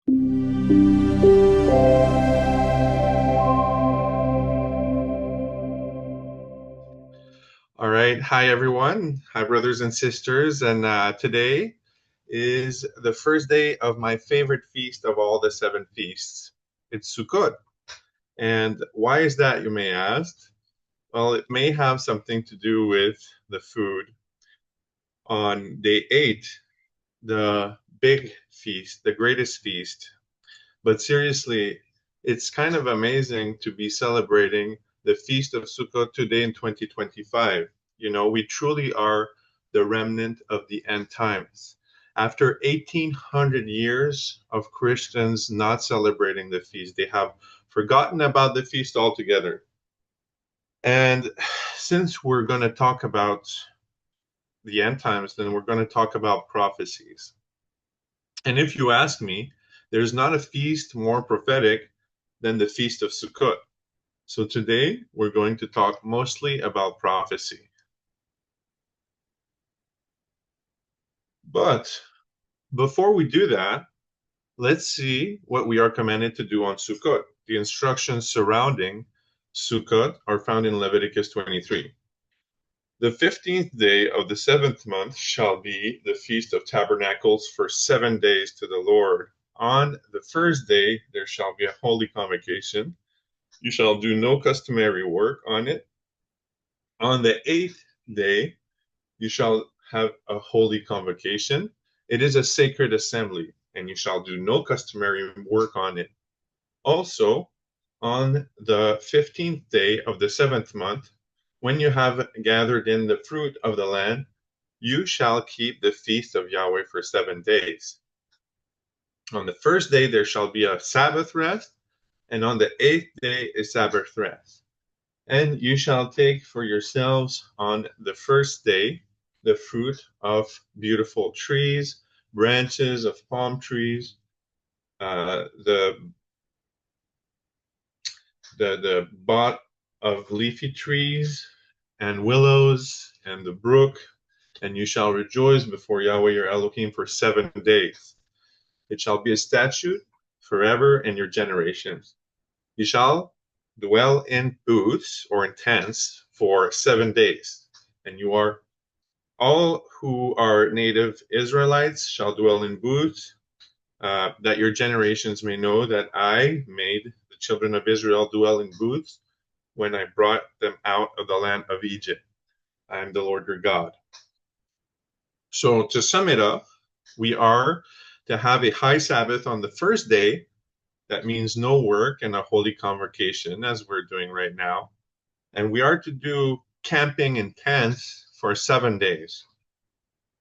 All right. Hi, everyone. Hi, brothers and sisters. And today is the first day of my favorite feast of all the seven feasts. It's Sukkot. And why is that, you may ask? Well, it may have something to do with the food. On day 8, the big feast, the greatest feast. But seriously, it's kind of amazing to be celebrating the Feast of Sukkot today in 2025. You know, we truly are the remnant of the end times. After 1800 years of Christians not celebrating the feast, they have forgotten about the feast altogether. And since we're going to talk about the end times, then we're going to talk about prophecies. And if you ask me, there's not a feast more prophetic than the Feast of Sukkot. So today we're going to talk mostly about prophecy. But before we do that, let's see what we are commanded to do on Sukkot. The instructions surrounding Sukkot are found in Leviticus 23. The 15th day of the seventh month shall be the Feast of Tabernacles for 7 days to the Lord. On the first day there shall be a holy convocation. You shall do no customary work on it. On the 8th day you shall have a holy convocation. It is a sacred assembly, and you shall do no customary work on it. Also, on the 15th day of the seventh month, when you have gathered in the fruit of the land, you shall keep the feast of Yahweh for 7 days. On the first day there shall be a Sabbath rest, and on the 8th day a Sabbath rest. And you shall take for yourselves on the first day the fruit of beautiful trees, branches of palm trees, the bot of leafy trees and willows and the brook, and you shall rejoice before Yahweh your Elohim for 7 days. It shall be a statute forever in your generations. You shall dwell in booths or in tents for 7 days, and you are all who are native Israelites shall dwell in booths, that your generations may know that I made the children of Israel dwell in booths when I brought them out of the land of Egypt. I am the Lord your God. So to sum it up, we are to have a high Sabbath on the first day. That means no work and a holy convocation, as we're doing right now. And we are to do camping in tents for 7 days.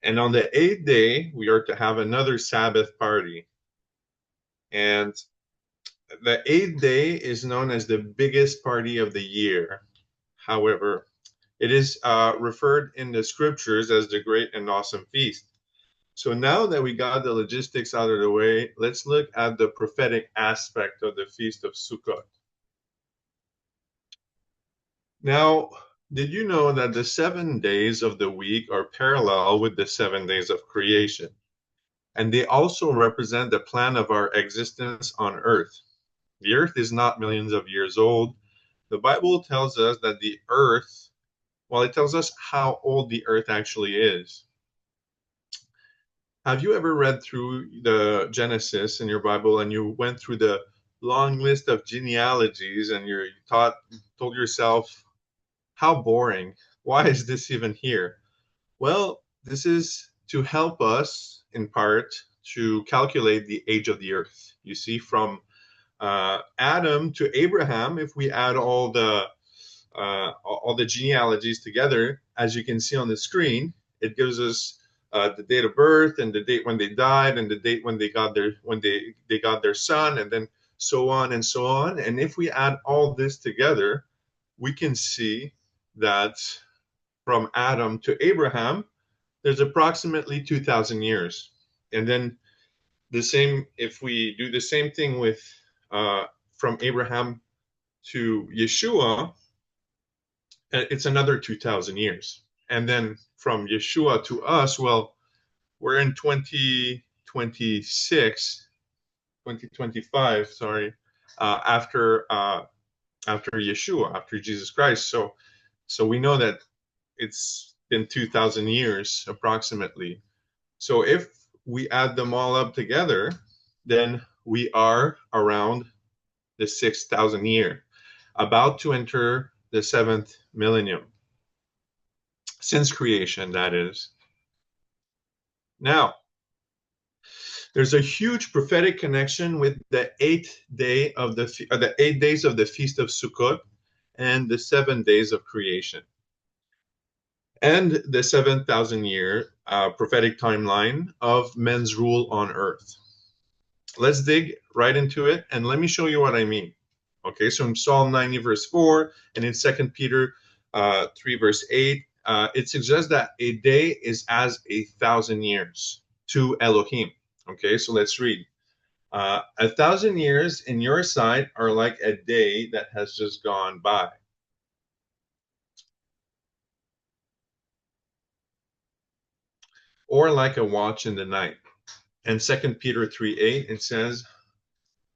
And on the 8th day, we are to have another Sabbath party. And the 8th day is known as the biggest party of the year. However, it is referred in the scriptures as the great and awesome feast. So now that we got the logistics out of the way, let's look at the prophetic aspect of the Feast of Sukkot. Now, did you know that the 7 days of the week are parallel with the 7 days of creation? And they also represent the plan of our existence on earth. The earth is not millions of years old. The Bible tells us that the earth, well, it tells us how old the earth actually is. Have you ever read through the Genesis in your Bible and you went through the long list of genealogies and you told yourself, how boring. Why is this even here? Well, this is to help us, in part, to calculate the age of the earth. You see, from Adam to Abraham, if we add all the genealogies together, as you can see on the screen, it gives us the date of birth and the date when they died and the date when they got their son, and then so on and so on. And if we add all this together, we can see that from Adam to Abraham, there's approximately 2,000 years. And then the same, if we do the same thing with from Abraham to Yeshua, it's another 2,000 years. And then from Yeshua to us, well, we're in 2026. 2025, sorry, after after Yeshua, after Jesus Christ. So we know that it's been 2,000 years approximately. So if we add them all up together, then we are around the 6,000 year, about to enter the seventh millennium, since creation, that is. Now, there's a huge prophetic connection with the 8 days of the Feast of Sukkot and the 7 days of creation, and the 7,000 year prophetic timeline of men's rule on earth. Let's dig right into it, and let me show you what I mean. Okay, so in Psalm 90, verse 4, and in 2 Peter 3, verse 8, it suggests that a day is as 1,000 years to Elohim. Okay, so let's read. 1,000 years in your sight are like a day that has just gone by. Or like a watch in the night. And 2 Peter 3, 8, it says,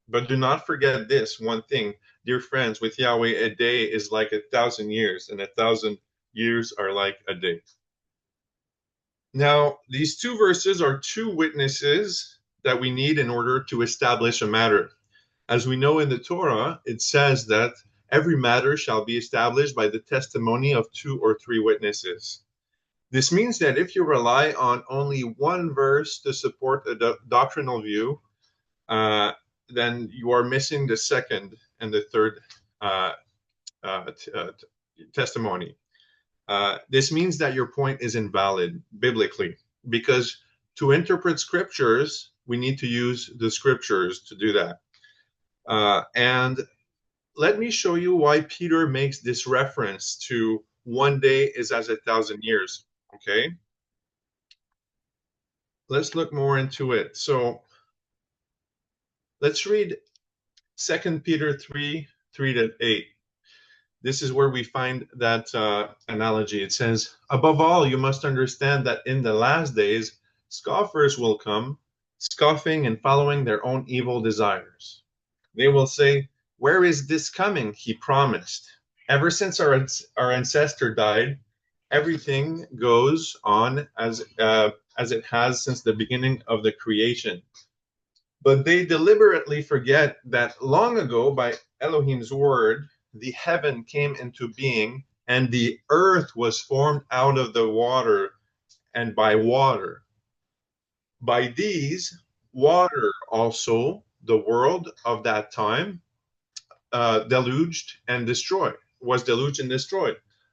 but do not forget this one thing, dear friends, with Yahweh, a day is like 1,000 years, and 1,000 years are like a day. Now, these two verses are two witnesses that we need in order to establish a matter. As we know in the Torah, it says that every matter shall be established by the testimony of 2 or 3 witnesses. This means that if you rely on only one verse to support a doctrinal view, then you are missing the second and the third uh, testimony. This means that your point is invalid biblically, because to interpret scriptures, we need to use the scriptures to do that. And let me show you why Peter makes this reference to one day is as 1,000 years. Okay, let's look more into it. So let's read 2 Peter 3, 3 to 8. This is where we find that analogy. It says, above all, you must understand that in the last days, scoffers will come, scoffing and following their own evil desires. They will say, where is this coming? He promised. Ever since our ancestor died, everything goes on as it has since the beginning of the creation. But they deliberately forget that long ago, by Elohim's word, the heaven came into being, and the earth was formed out of the water and by water. By these, water also, the world of that time, was deluged and destroyed.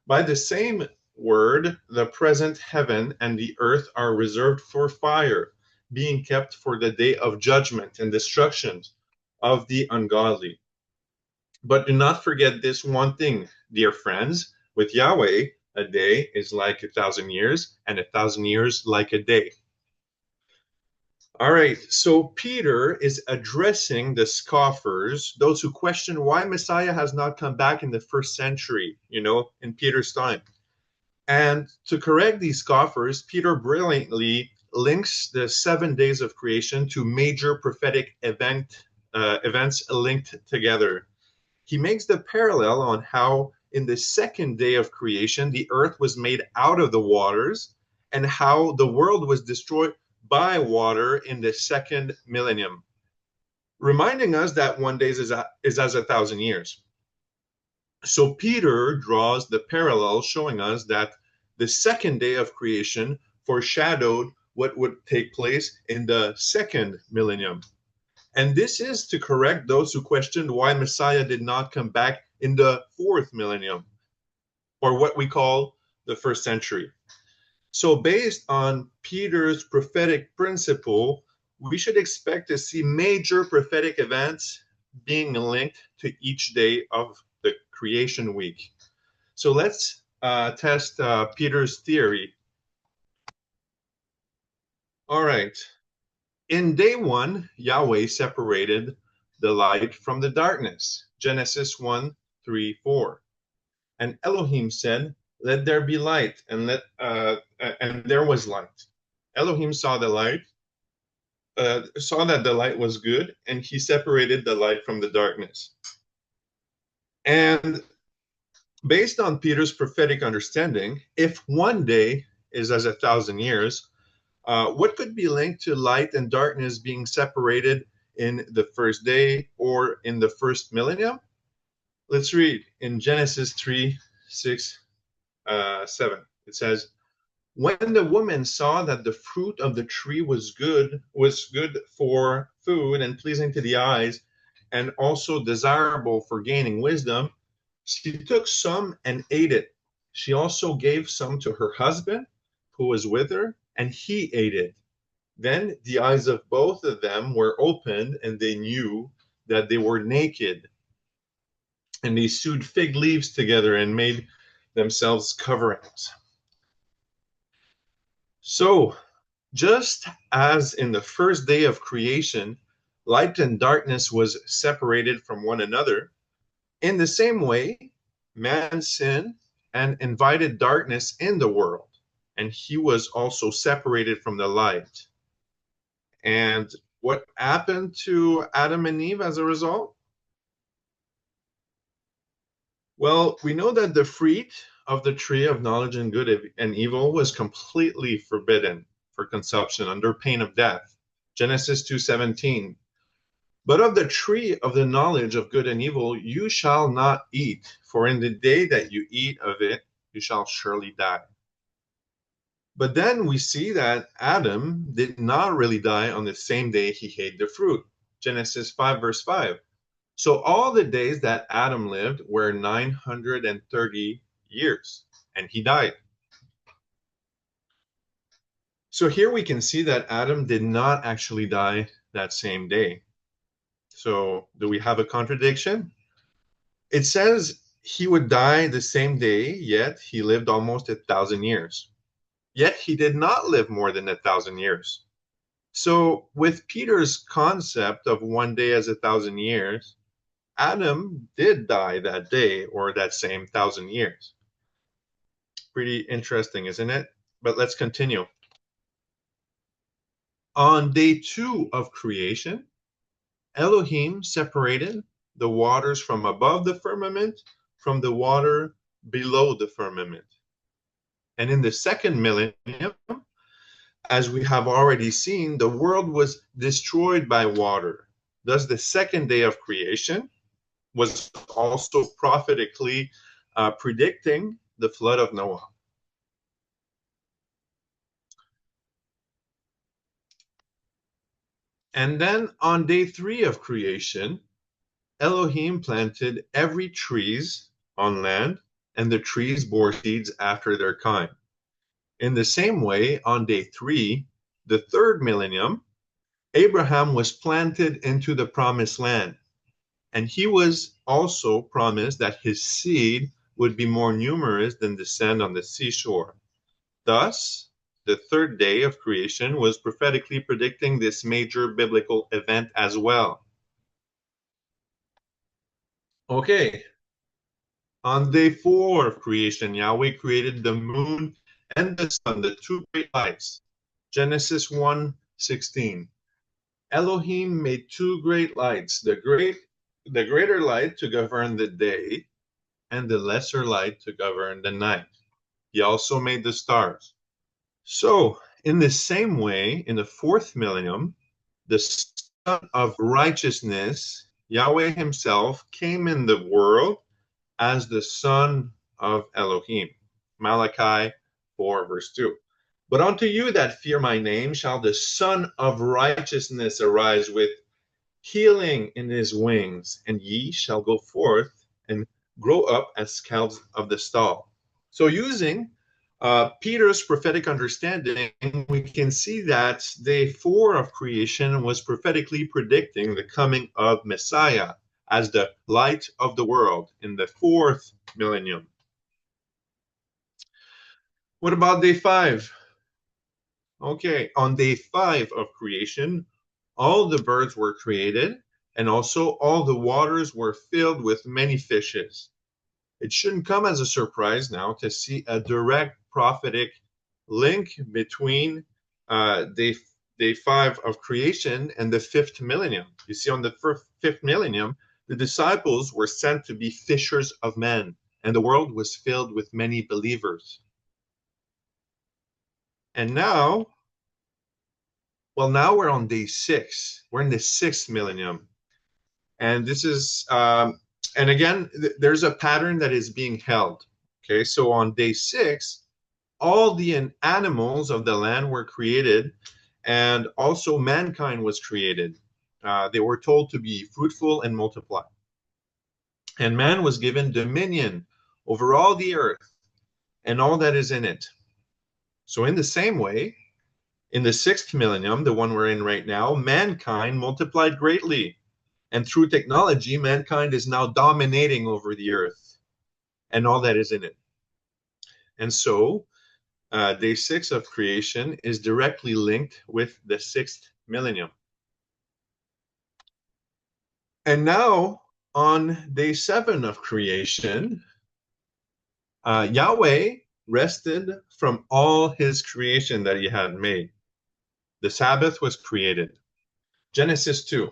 By the same word, the present heaven and the earth are reserved for fire, being kept for the day of judgment and destruction of the ungodly. But do not forget this one thing, dear friends. With Yahweh, a day is like 1,000 years, and 1,000 years like a day. All right, so Peter is addressing the scoffers, those who question why Messiah has not come back in the first century, in Peter's time. And to correct these scoffers, Peter brilliantly links the 7 days of creation to major prophetic events linked together. He makes the parallel on how in the second day of creation, the earth was made out of the waters, and how the world was destroyed by water in the second millennium, reminding us that one day is as 1,000 years. So Peter draws the parallel, showing us that the second day of creation foreshadowed what would take place in the second millennium. And this is to correct those who questioned why Messiah did not come back in the fourth millennium, or what we call the first century. So based on Peter's prophetic principle, we should expect to see major prophetic events being linked to each day of the creation week. So let's test Peter's theory. All right. In day 1, Yahweh separated the light from the darkness. Genesis 1, 3, 4. And Elohim said, let there be light, and there was light. Elohim saw the light, saw that the light was good, and he separated the light from the darkness. And based on Peter's prophetic understanding, if one day is as 1,000 years, what could be linked to light and darkness being separated in the first day or in the first millennium? Let's read in Genesis 3, 6, 7. It says, when the woman saw that the fruit of the tree was good for food and pleasing to the eyes, and also desirable for gaining wisdom, she took some and ate it. She also gave some to her husband who was with her, and he ate it. Then the eyes of both of them were opened, and they knew that they were naked. And they sewed fig leaves together and made themselves coverings. So, just as in the first day of creation, light and darkness was separated from one another, in the same way, man sinned and invited darkness in the world, and he was also separated from the light. And what happened to Adam and Eve as a result? Well, we know that the fruit of the tree of knowledge and good and evil was completely forbidden for consumption under pain of death. Genesis 2:17. But of the tree of the knowledge of good and evil you shall not eat, for in the day that you eat of it, you shall surely die. But then we see that Adam did not really die on the same day he ate the fruit. Genesis 5, verse 5. So all the days that Adam lived were 930 years, and he died. So here we can see that Adam did not actually die that same day. So do we have a contradiction? It says he would die the same day, yet he lived almost 1,000 years. Yet he did not live more than 1,000 years. So with Peter's concept of one day as 1,000 years, Adam did die that day or that same 1,000 years. Pretty interesting, isn't it? But let's continue. On day 2 of creation, Elohim separated the waters from above the firmament from the water below the firmament. And in the second millennium, as we have already seen, the world was destroyed by water. Thus, the second day of creation was also prophetically predicting the flood of Noah. And then on day 3 of creation, Elohim planted every trees on land, and the trees bore seeds after their kind. In the same way, on day 3, the third millennium, Abraham was planted into the promised land. And he was also promised that his seed would be more numerous than the sand on the seashore. Thus, the third day of creation was prophetically predicting this major biblical event as well. Okay. On day 4 of creation, Yahweh created the moon and the sun, the two great lights. Genesis 1:16. Elohim made two great lights, the greater light to govern the day, and the lesser light to govern the night. He also made the stars. So, in the same way, in the fourth millennium, the Son of Righteousness, Yahweh himself, came in the world as the Son of Elohim. Malachi 4, verse 2. But unto you that fear my name shall the Son of Righteousness arise with healing in his wings, and ye shall go forth and grow up as scouts of the stall. So using Peter's prophetic understanding, we can see that day 4 of creation was prophetically predicting the coming of Messiah as the light of the world in the fourth millennium. What about day 5? Okay, on day 5 of creation, all the birds were created, and also all the waters were filled with many fishes. It shouldn't come as a surprise now to see a direct prophetic link between day day 5 of creation, and the 5th millennium. You see, on the 5th millennium, the disciples were sent to be fishers of men, and the world was filled with many believers. And now, now we're on day 6. We're in the 6th millennium. And this is, and again, there's a pattern that is being held. Okay, so on day 6, all the animals of the land were created, and also mankind was created. They were told to be fruitful and multiply. And man was given dominion over all the earth and all that is in it. So in the same way, in the 6th millennium, the one we're in right now, mankind multiplied greatly. And through technology, mankind is now dominating over the earth and all that is in it. And so, day 6 of creation is directly linked with the 6th millennium. And now, on day 7 of creation, Yahweh rested from all his creation that he had made. The Sabbath was created. Genesis 2.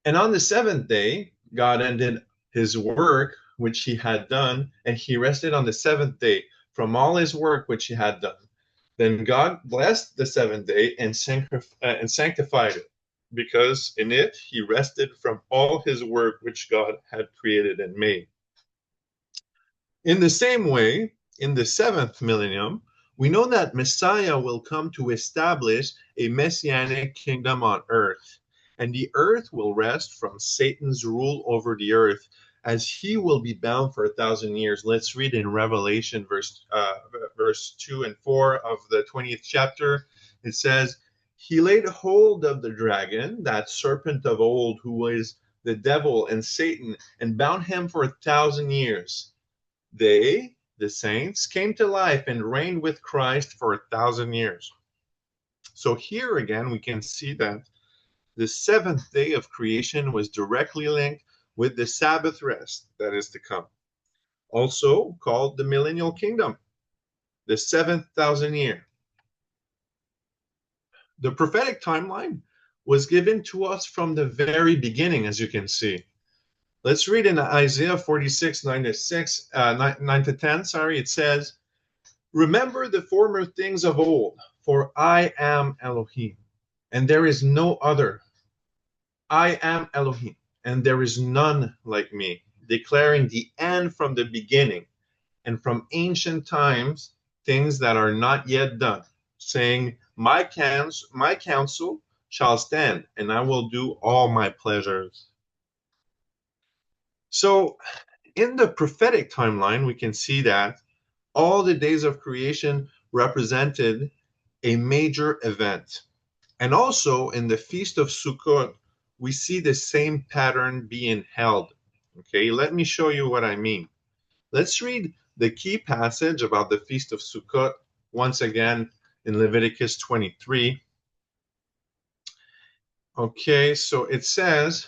And on the 7th day, God ended his work which he had done, and he rested on the 7th day from all his work which he had done. Then God blessed the 7th day and sanctified it, because in it he rested from all his work which God had created and made. In the same way, in the 7th millennium, we know that Messiah will come to establish a Messianic kingdom on earth, and the earth will rest from Satan's rule over the earth, as he will be bound for 1,000 years. Let's read in Revelation verse 2 and 4 of the 20th chapter. It says, "He laid hold of the dragon, that serpent of old, who is the devil and Satan, and bound him for 1,000 years. They, the saints, came to life and reigned with Christ for 1,000 years." So here again, we can see that the 7th day of creation was directly linked with the Sabbath rest that is to come, also called the millennial kingdom, the 7,000 year. The prophetic timeline was given to us from the very beginning, as you can see. Let's read in Isaiah 46, 9 to 10. It says, "Remember the former things of old, for I am Elohim, and there is no other. I am Elohim, and there is none like me, declaring the end from the beginning, and from ancient times things that are not yet done, saying, my counsel shall stand, and I will do all my pleasures." So in the prophetic timeline, we can see that all the days of creation represented a major event. And also in the Feast of Sukkot, we see the same pattern being held. Okay, let me show you what I mean. Let's read the key passage about the Feast of Sukkot once again in Leviticus 23. Okay, so it says,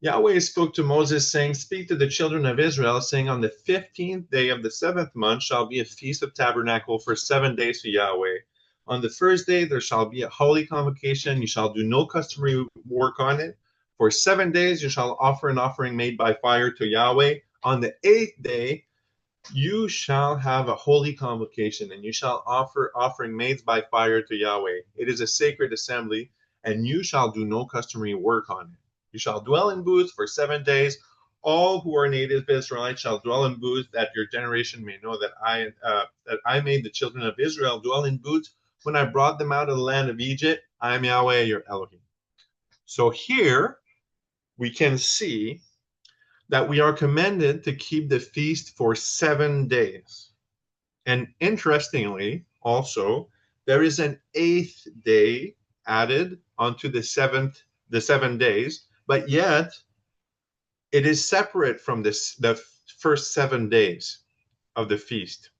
Yahweh spoke to Moses, saying, "Speak to the children of Israel, saying, on the 15th day of the 7th month shall be a Feast of Tabernacles for 7 days to Yahweh. On the first day there shall be a holy convocation. You shall do no customary work on it. For 7 days you shall offer an offering made by fire to Yahweh. On the 8th day you shall have a holy convocation, and you shall offer offering made by fire to Yahweh. It is a sacred assembly, and you shall do no customary work on it. You shall dwell in booths for 7 days. All who are native Israelites shall dwell in booths, that your generation may know that I made the children of Israel dwell in booths when I brought them out of the land of Egypt. I am Yahweh, your Elohim." So here we can see that we are commanded to keep the feast for 7 days. And interestingly, also, there is an 8th day added onto the 7 days, but yet it is separate from the first 7 days of the feast.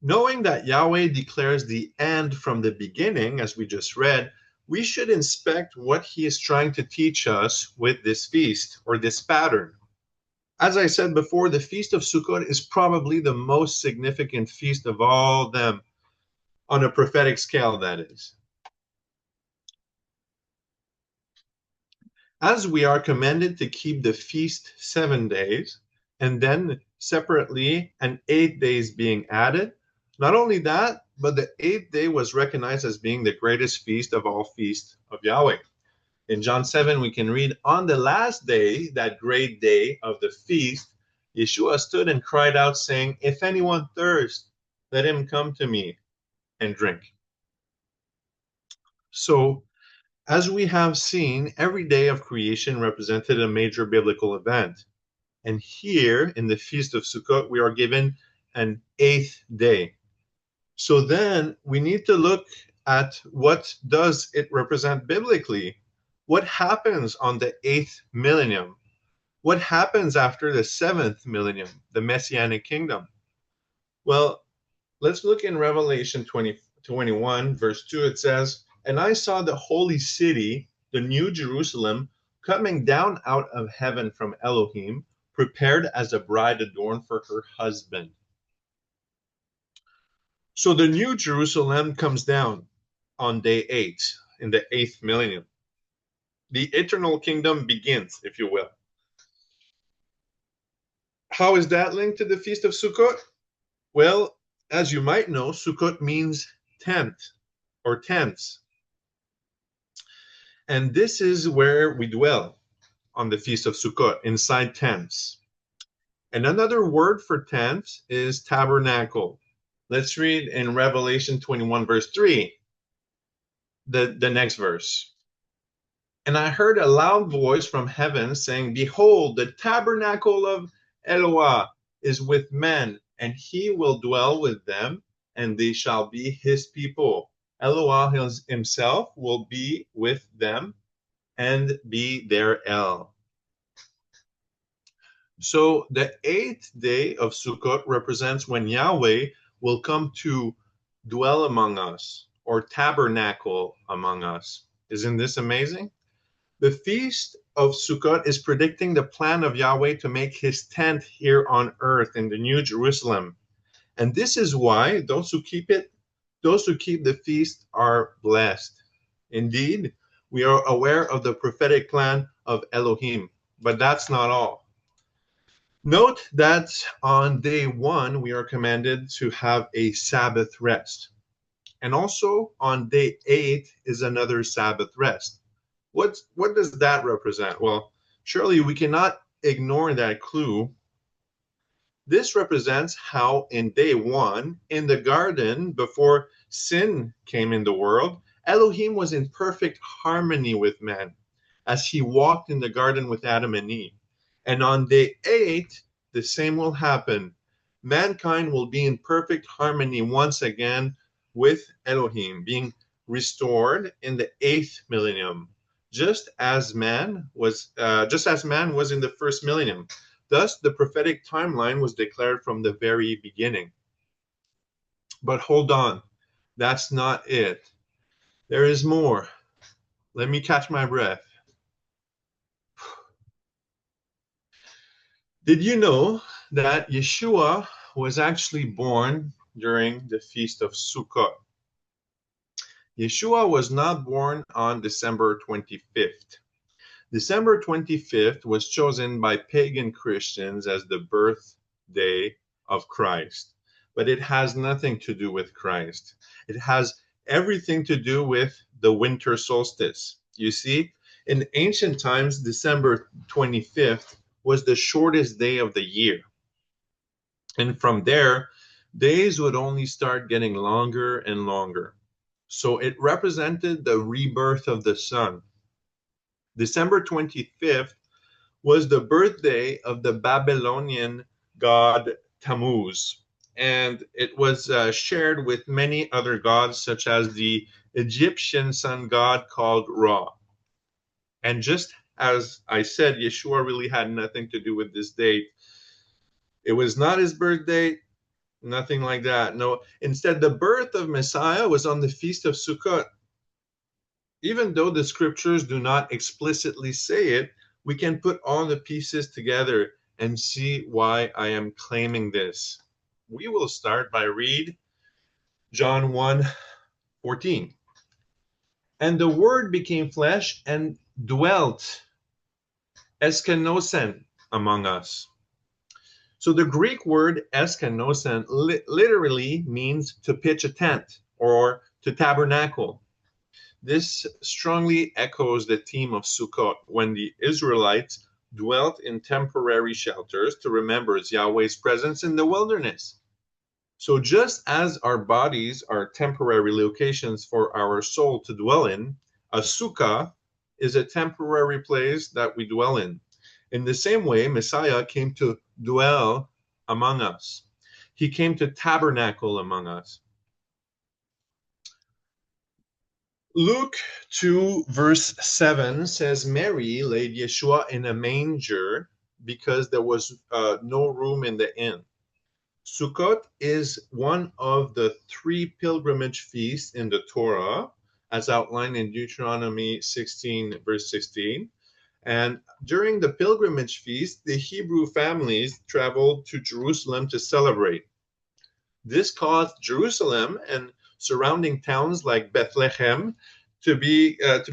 Knowing that Yahweh declares the end from the beginning, as we just read, we should inspect what he is trying to teach us with this feast or this pattern. As I said before, the Feast of Sukkot is probably the most significant feast of all them on a prophetic scale, that is. As we are commanded to keep the feast 7 days, and then separately an 8 days being added, not only that, but the 8th day was recognized as being the greatest feast of all feasts of Yahweh. In John 7, we can read, on the last day, that great day of the feast, Yeshua stood and cried out, saying, if anyone thirsts, let him come to me and drink. So, as we have seen, every day of creation represented a major biblical event. And here in the Feast of Sukkot, we are given an 8th day. So then we need to look at what does it represent biblically. What happens on the 8th millennium? What happens after the 7th millennium, the Messianic kingdom? Well, let's look in Revelation 21, verse 2. It says, and I saw the holy city, the new Jerusalem, coming down out of heaven from Elohim, prepared as a bride adorned for her husband. So the new Jerusalem comes down on day 8 in the 8th millennium. The eternal kingdom begins, if you will. How is that linked to the Feast of Sukkot? Well, as you might know, Sukkot means tent or tents. And this is where we dwell on the Feast of Sukkot, inside tents. And another word for tent is tabernacle. Let's read in Revelation 21, verse 3, the next verse. And I heard a loud voice from heaven saying, behold, the tabernacle of Eloah is with men, and he will dwell with them, and they shall be his people. Eloah himself will be with them and be their El. So the 8th day of Sukkot represents when Yahweh will come to dwell among us or tabernacle among us. Isn't this amazing? The Feast of Sukkot is predicting the plan of Yahweh to make his tent here on earth in the New Jerusalem. And this is why those who keep the feast are blessed. Indeed, we are aware of the prophetic plan of Elohim, but that's not all. Note that on day 1, we are commanded to have a Sabbath rest. And also on day 8 is another Sabbath rest. What does that represent? Well, surely we cannot ignore that clue. This represents how in day 1, in the garden, before sin came in the world, Elohim was in perfect harmony with man as he walked in the garden with Adam and Eve. And on day 8, the same will happen. Mankind will be in perfect harmony once again with Elohim, being restored in the 8th millennium, just as man was in the first millennium. Thus, the prophetic timeline was declared from the very beginning. But hold on, that's not it. There is more. Let me catch my breath. Did you know that Yeshua was actually born during the Feast of Sukkot? Yeshua was not born on December 25th. December 25th was chosen by pagan Christians as the birthday of Christ, but it has nothing to do with Christ. It has everything to do with the winter solstice. You see, in ancient times, December 25th was the shortest day of the year. And from there, days would only start getting longer and longer. So it represented the rebirth of the sun. December 25th was the birthday of the Babylonian god Tammuz, and it was shared with many other gods, such as the Egyptian sun god called Ra. And just as I said, Yeshua really had nothing to do with this date. It was not his birthday, nothing like that. No, instead, the birth of Messiah was on the Feast of Sukkot. Even though the scriptures do not explicitly say it, we can put all the pieces together and see why I am claiming this. We will start by read John 1:14. And the Word became flesh and dwelt eskenosen among us. So the Greek word eskenosen literally means to pitch a tent or to tabernacle. This strongly echoes the theme of Sukkot, when the Israelites dwelt in temporary shelters to remember Yahweh's presence in the wilderness. So just as our bodies are temporary locations for our soul to dwell in, a sukkah is a temporary place that we dwell in. In the same way, Messiah came to dwell among us. He came to tabernacle among us. Luke 2, verse 7 says Mary laid Yeshua in a manger because there was no room in the inn. Sukkot is one of the 3 pilgrimage feasts in the Torah, as outlined in Deuteronomy 16, verse 16. And during the pilgrimage feast, the Hebrew families traveled to Jerusalem to celebrate. This caused Jerusalem and surrounding towns like Bethlehem to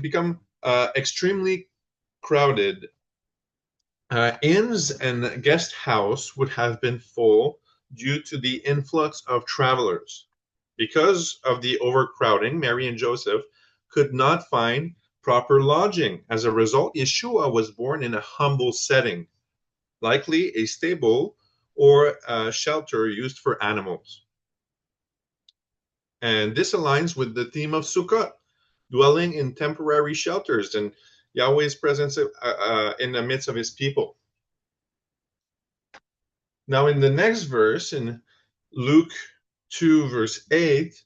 become extremely crowded. Inns and guest house would have been full due to the influx of travelers. Because of the overcrowding, Mary and Joseph could not find proper lodging. As a result, Yeshua was born in a humble setting, likely a stable or a shelter used for animals. And this aligns with the theme of Sukkot, dwelling in temporary shelters and Yahweh's presence in the midst of his people. Now, in the next verse, in Luke 2, verse 8,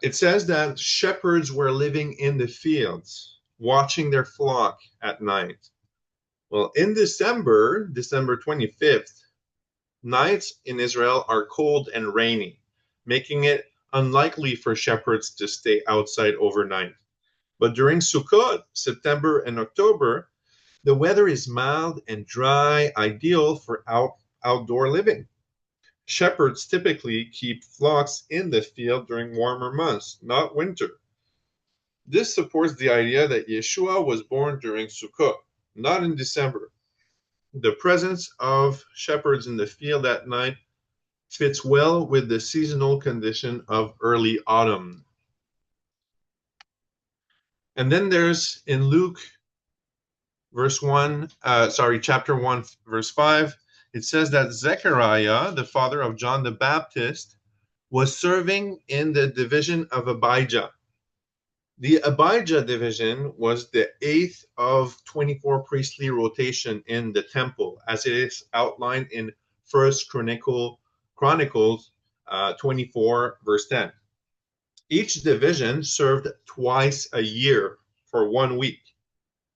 it says that shepherds were living in the fields, watching their flock at night. Well, in December 25th, nights in Israel are cold and rainy, making it unlikely for shepherds to stay outside overnight. But during Sukkot, September and October, the weather is mild and dry, ideal for outdoor living. Shepherds typically keep flocks in the field during warmer months, not winter. This supports the idea that Yeshua was born during Sukkot, not in December. The presence of shepherds in the field at night fits well with the seasonal condition of early autumn. And then there's in Luke chapter 1, verse 5, it says that Zechariah, the father of John the Baptist, was serving in the division of Abijah. The Abijah division was the 8th of 24 priestly rotation in the temple, as it is outlined in 1 Chronicles 24, verse 10. Each division served twice a year for 1 week.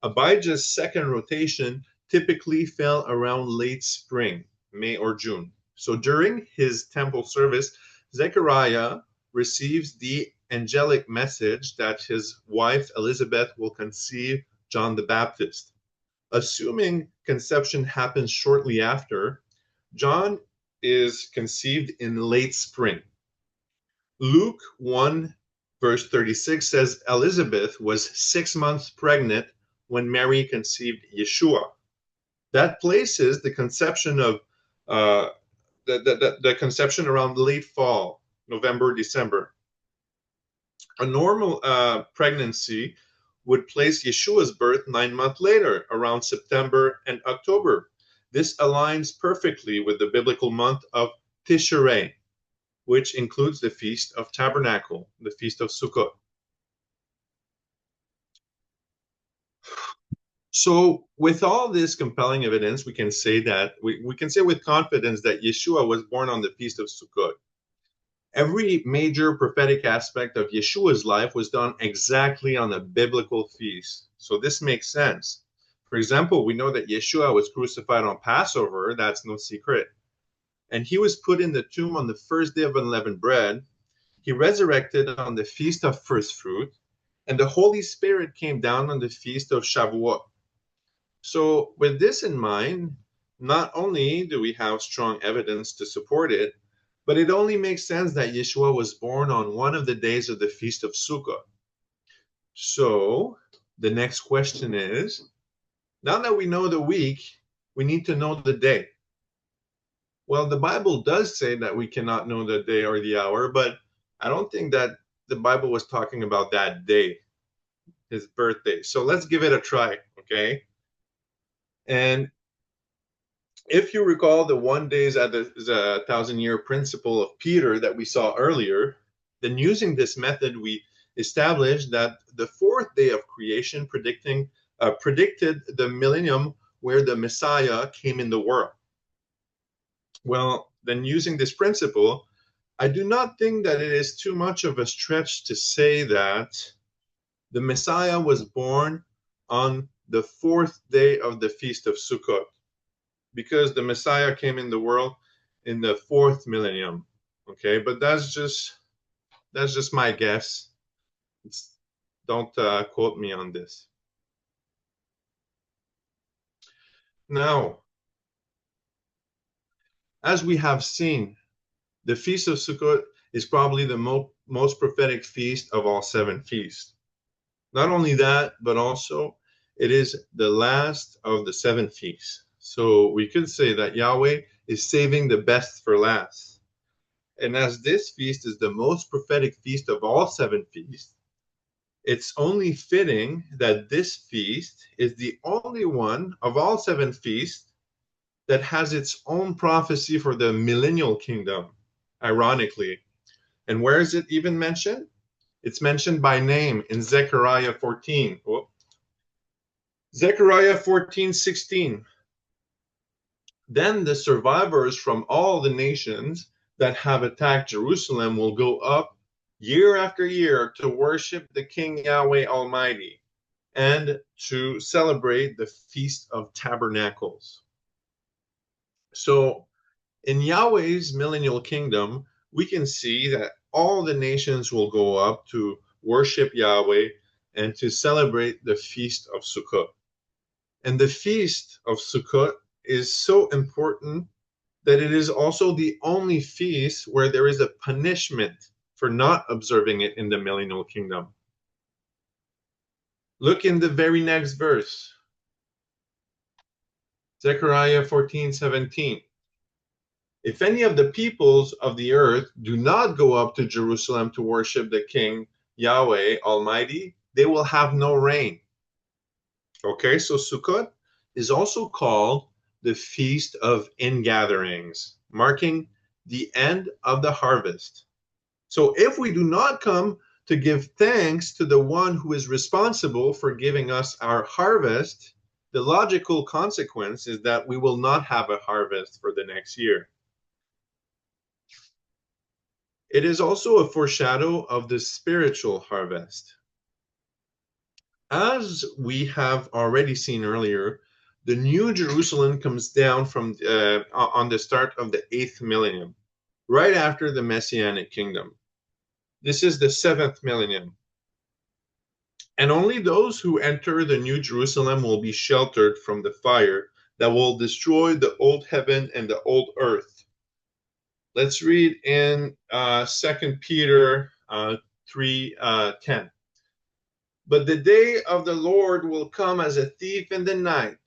Abijah's second rotation typically fell around late spring, May or June. So during his temple service, Zechariah receives the angelic message that his wife Elizabeth will conceive John the Baptist. Assuming conception happens shortly after, John is conceived in late spring. Luke 1, verse 36 says Elizabeth was 6 months pregnant when Mary conceived Yeshua. That places the conception of the conception around late fall, November, December. A normal pregnancy would place Yeshua's birth 9 months later, around September and October. This aligns perfectly with the biblical month of Tishrei, which includes the Feast of Tabernacle, the Feast of Sukkot. So with all this compelling evidence, we can say with confidence that Yeshua was born on the Feast of Sukkot. Every major prophetic aspect of Yeshua's life was done exactly on a biblical feast. So this makes sense. For example, we know that Yeshua was crucified on Passover. That's no secret. And he was put in the tomb on the first day of unleavened bread. He resurrected on the Feast of First Fruit. And the Holy Spirit came down on the Feast of Shavuot. So with this in mind, not only do we have strong evidence to support it, but it only makes sense that Yeshua was born on one of the days of the Feast of Sukkot. So the next question is, Now that we know the week, we need to know the day. Well, the Bible does say that we cannot know the day or the hour, but I don't think that the Bible was talking about that day, his birthday. So let's give it a try, okay? And if you recall the 1 day is a 1,000 year principle of Peter that we saw earlier, then using this method, we established that the fourth day of creation predicted the millennium where the Messiah came in the world. Well, then using this principle, I do not think that it is too much of a stretch to say that the Messiah was born on the fourth day of the Feast of Sukkot, because the Messiah came in the world in the fourth millennium. Okay, but that's just my guess. Don't quote me on this. Now, as we have seen, the Feast of Sukkot is probably the most prophetic feast of all 7 feasts. Not only that, but also it is the last of the 7 feasts. So we could say that Yahweh is saving the best for last. And as this feast is the most prophetic feast of all 7 feasts, it's only fitting that this feast is the only one of all 7 feasts that has its own prophecy for the millennial kingdom, ironically. And where is it even mentioned? It's mentioned by name in Zechariah 14. Oh. Zechariah 14:16. Then the survivors from all the nations that have attacked Jerusalem will go up year after year to worship the King Yahweh Almighty and to celebrate the Feast of Tabernacles. So in Yahweh's millennial kingdom, we can see that all the nations will go up to worship Yahweh and to celebrate the Feast of Sukkot. And the Feast of Sukkot is so important that it is also the only feast where there is a punishment for not observing it in the millennial kingdom. Look in the very next verse, Zechariah 14:17. If any of the peoples of the earth do not go up to Jerusalem to worship the King Yahweh Almighty, they will have no rain. Okay, so Sukkot is also called the Feast of Ingatherings, marking the end of the harvest. So if we do not come to give thanks to the one who is responsible for giving us our harvest, the logical consequence is that we will not have a harvest for the next year. It is also a foreshadow of the spiritual harvest. As we have already seen earlier, the New Jerusalem comes down on the start of the 8th millennium, right after the Messianic kingdom. This is the 7th millennium. And only those who enter the New Jerusalem will be sheltered from the fire that will destroy the old heaven and the old earth. Let's read in 2 Peter 3:10. But the day of the Lord will come as a thief in the night,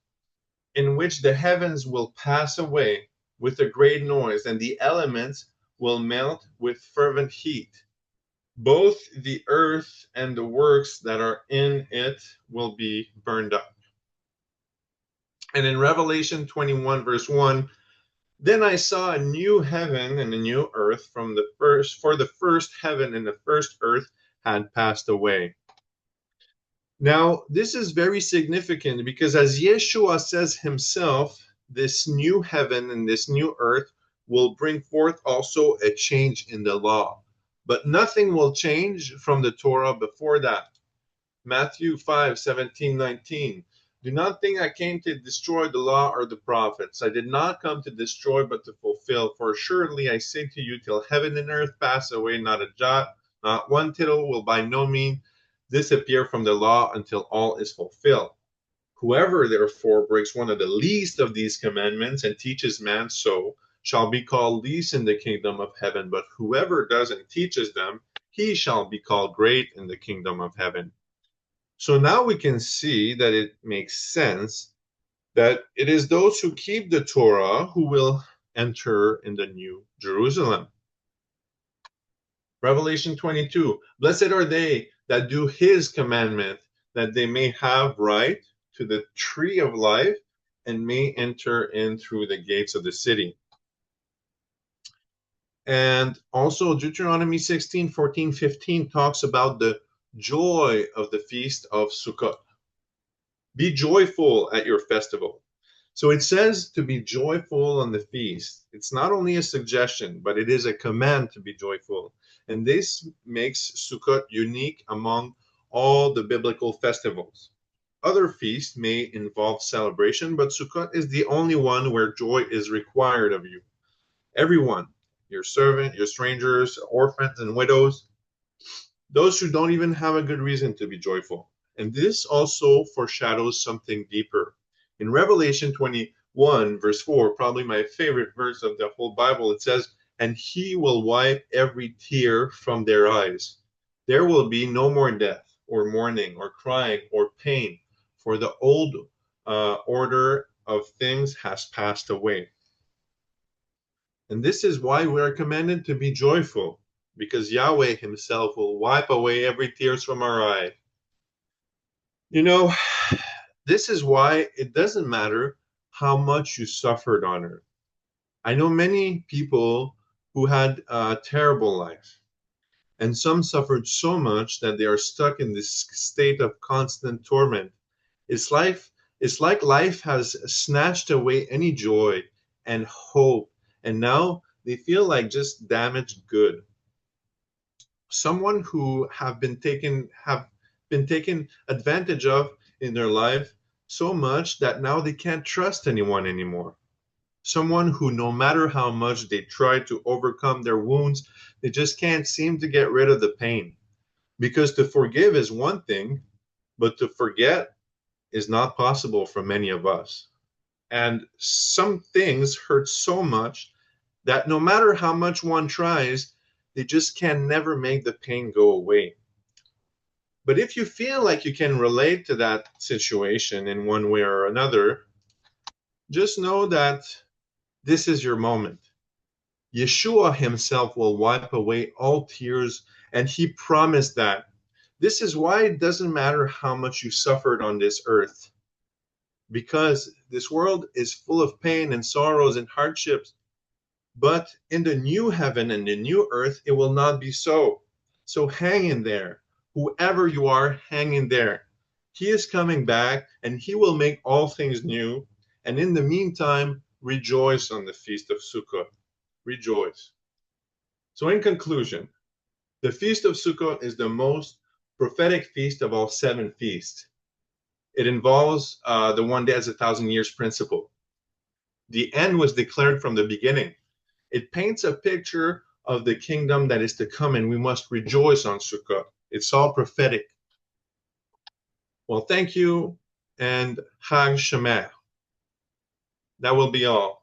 in which the heavens will pass away with a great noise, and the elements will melt with fervent heat. Both the earth and the works that are in it will be burned up. And in Revelation 21, verse 1, then I saw a new heaven and a new earth for the first heaven and the first earth had passed away. Now, this is very significant because as Yeshua says himself, this new heaven and this new earth will bring forth also a change in the law. But nothing will change from the Torah before that. Matthew 5:17-19. Do not think I came to destroy the law or the prophets. I did not come to destroy, but to fulfill. For assuredly I say to you, till heaven and earth pass away, not a jot, not one tittle will by no means disappear from the law until all is fulfilled. Whoever therefore breaks one of the least of these commandments and teaches man so shall be called least in the kingdom of heaven. But whoever does and teaches them, he shall be called great in the kingdom of heaven. So now we can see that it makes sense that it is those who keep the Torah who will enter in the New Jerusalem. Revelation 22, blessed are they that do his commandment, that they may have right to the tree of life and may enter in through the gates of the city. And also Deuteronomy 16, 14, 15 talks about the joy of the Feast of Sukkot. Be joyful at your festival. So it says to be joyful on the feast. It's not only a suggestion, but it is a command to be joyful. And this makes Sukkot unique among all the biblical festivals. Other feasts may involve celebration, but Sukkot is the only one where joy is required of you. Everyone, your servant, your strangers, orphans, and widows, those who don't even have a good reason to be joyful. And this also foreshadows something deeper. In Revelation 21, verse 4, probably my favorite verse of the whole Bible, it says, and he will wipe every tear from their eyes. There will be no more death, or mourning, or crying, or pain, for the old order of things has passed away. And this is why we are commanded to be joyful, because Yahweh himself will wipe away every tear from our eye. You know, this is why it doesn't matter how much you suffered on earth. I know many people who had a terrible life, and some suffered so much that they are stuck in this state of constant torment. It's like life has snatched away any joy and hope, and now they feel like just damaged good. Someone who have been taken advantage of in their life so much that now they can't trust anyone anymore. Someone who, no matter how much they try to overcome their wounds, they just can't seem to get rid of the pain. Because to forgive is one thing, but to forget is not possible for many of us. And some things hurt so much that no matter how much one tries, they just can never make the pain go away. But if you feel like you can relate to that situation in one way or another, just know that this is your moment. Yeshua himself will wipe away all tears, and he promised that. This is why it doesn't matter how much you suffered on this earth, because this world is full of pain and sorrows and hardships. But in the new heaven and the new earth, it will not be so. So hang in there. Whoever you are, hang in there. He is coming back, and he will make all things new. And in the meantime, rejoice on the Feast of Sukkot. Rejoice. So in conclusion, the Feast of Sukkot is the most prophetic feast of all 7 feasts. It involves the one day as 1,000 years principle. The end was declared from the beginning. It paints a picture of the kingdom that is to come, and we must rejoice on Sukkot. It's all prophetic. Well, thank you, and Chag Shemer. That will be all.